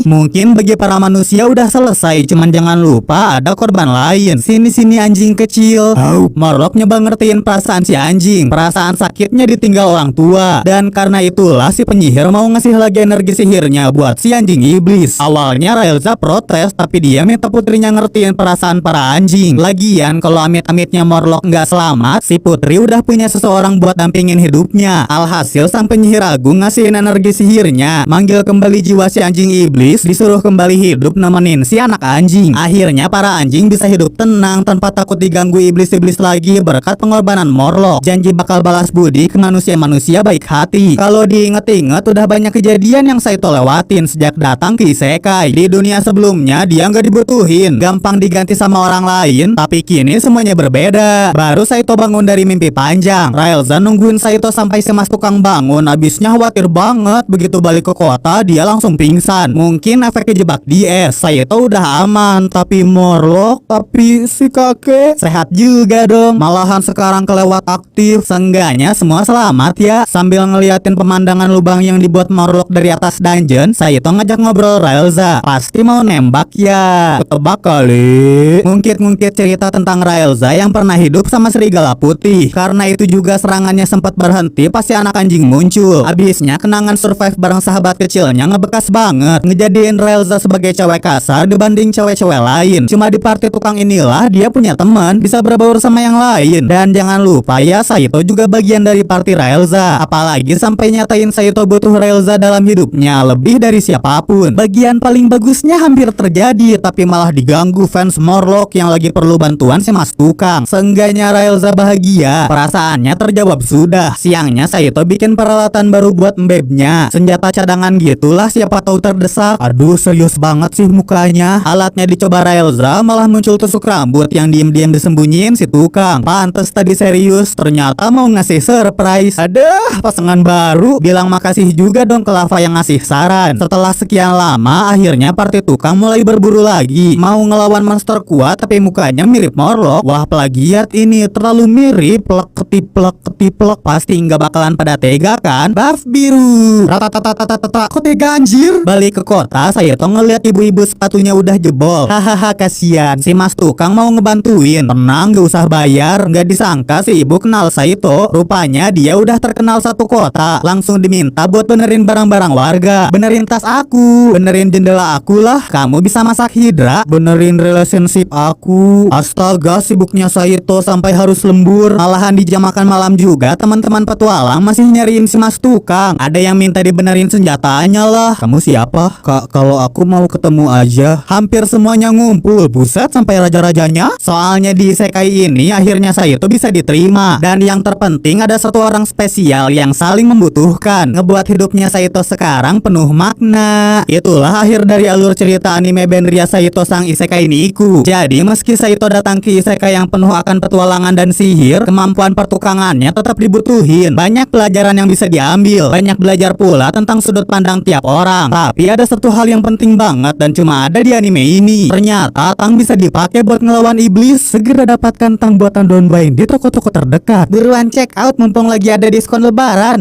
Mungkin bagi para manusia udah selesai, cuman jangan lupa ada korban lain. Sini anjing kecil. Morlock nyoba ngertiin perasaan si anjing. Perasaan sakitnya ditinggal orang tua. Dan karena itulah si penyihir mau ngasih lagi energi sihirnya buat si anjing iblis. Awalnya Raelza protes, tapi dia minta putrinya ngertiin perasaan para anjing. Lagian kalau amit-amitnya Morlock nggak selamat, si putri udah punya seseorang buat dampingin hidupnya. Alhasil sang penyihir agung ngasihin energi sihirnya, manggil kembali jiwa si anjing iblis, disuruh kembali hidup nemenin si anak anjing. Akhirnya para anjing bisa hidup tenang tanpa takut diganggu iblis-iblis lagi berkat pengorbanan Morlock. Janji bakal balas budi ke manusia baik hati. Kalau diinget-inget udah banyak kejadian yang Saito lewatin sejak datang ke Isekai. Di dunia sebelumnya dia nggak dibutuhin, gampang diganti sama orang lain, tapi kini semuanya berbeda. Baru Saito bangun dari mimpi panjang. Raelza nungguin Saito sampai si mas tukang bangun, abisnya khawatir banget. Begitu balik ke kota dia langsung pingsan. Mungkin efek kejebak di es. Saito udah aman, tapi Morlock, tapi si kakek sehat juga dong. Malahan sekarang kelewat aktif. Seenggaknya semua selamat ya. Sambil ngeliatin pemandangan lubang yang dibuat Morlock dari atas dungeon, Saito ngajak ngobrol Raelza. Pasti mau nembak ya. Ketebak kali. Ngungkit-ngungkit cerita tentang Raelza yang pernah hidup sama serigala putih. Karena itu juga serangannya sempat berhenti pas si anak anjing muncul. Abisnya kenangan survive bareng sahabat kecilnya ngebekas banget, ngejadiin Raelza sebagai cewek kasar dibanding cewek-cewek lain. Cuma di party tukang inilah dia punya teman, bisa berbaur sama yang lain. Dan jangan lupa ya, Saito juga bagian dari party Raelza. Apalagi sampai nyatain Saito butuh Raelza dalam hidupnya lebih dari siapapun. Bagian paling bagusnya hampir terjadi, tapi malah diganggu fans Morlock yang lagi perlu bantuan si mas tukang. Seenggaknya Raelza bahagia, perasaannya terjawab sudah. Siangnya Saito bikin peralatan baru buat mbebnya, senjata cadangan gitulah, siapa tahu terdesak. rusak. Aduh, serius banget sih mukanya. Alatnya dicoba Raelza, malah muncul tusuk rambut yang diem-diem disembunyiin si tukang. Pantes tadi serius, ternyata mau ngasih surprise. Aduh, pasangan baru. Bilang makasih juga dong ke Lava yang ngasih saran. Setelah sekian lama, akhirnya party tukang mulai berburu lagi. Mau ngelawan monster kuat tapi mukanya mirip Morlock. Wah, plagiat ini, terlalu mirip. Plek ketiplek. Pasti nggak bakalan pada tega kan? Buff biru. Ratatatatatatata. Kok tega anjir? Balik ke kota, saya tuh ngeliat ibu-ibu sepatunya udah jebol. Hahaha, kasihan. Si mas tukang mau ngebantuin. Tenang, gak usah bayar. Nggak disangka si ibu kenal Saito. Rupanya dia udah terkenal satu kota. Langsung diminta buat benerin barang-barang warga. Benerin tas aku. Benerin jendela aku lah. Kamu bisa masak hidra. Benerin relationship aku. Astaga, sibuknya Saito sampai harus lembur. Malahan di jam makan malam juga teman-teman petualang masih nyariin si mas tukang. Ada yang minta dibenerin senjatanya lah. Kamu siapa? Kak, kalau aku mau ketemu aja. Hampir semuanya ngumpul. Buset, sampai raja-rajanya. Soalnya di isekai ini akhirnya Saito bisa diterima. Dan yang terpenting ada satu orang spesial yang saling membutuhkan. Ngebuat hidupnya Saito sekarang penuh makna. Itulah akhir dari alur cerita anime Benria Saito Sang Isekai Niku. Jadi meski Saito datang ke isekai yang penuh akan petualangan dan sihir, kemampuan pertukangannya tetap dibutuhin. Banyak pelajaran yang bisa diambil. Banyak belajar pula tentang sudut pandang tiap orang. Tapi ada satu hal yang penting banget dan cuma ada di anime ini. Ternyata tang bisa dipakai buat ngelawan iblis. Segera dapatkan tang buatan Dawn Bind di toko-toko terdekat. Buruan check out mumpung lagi ada diskon lebaran.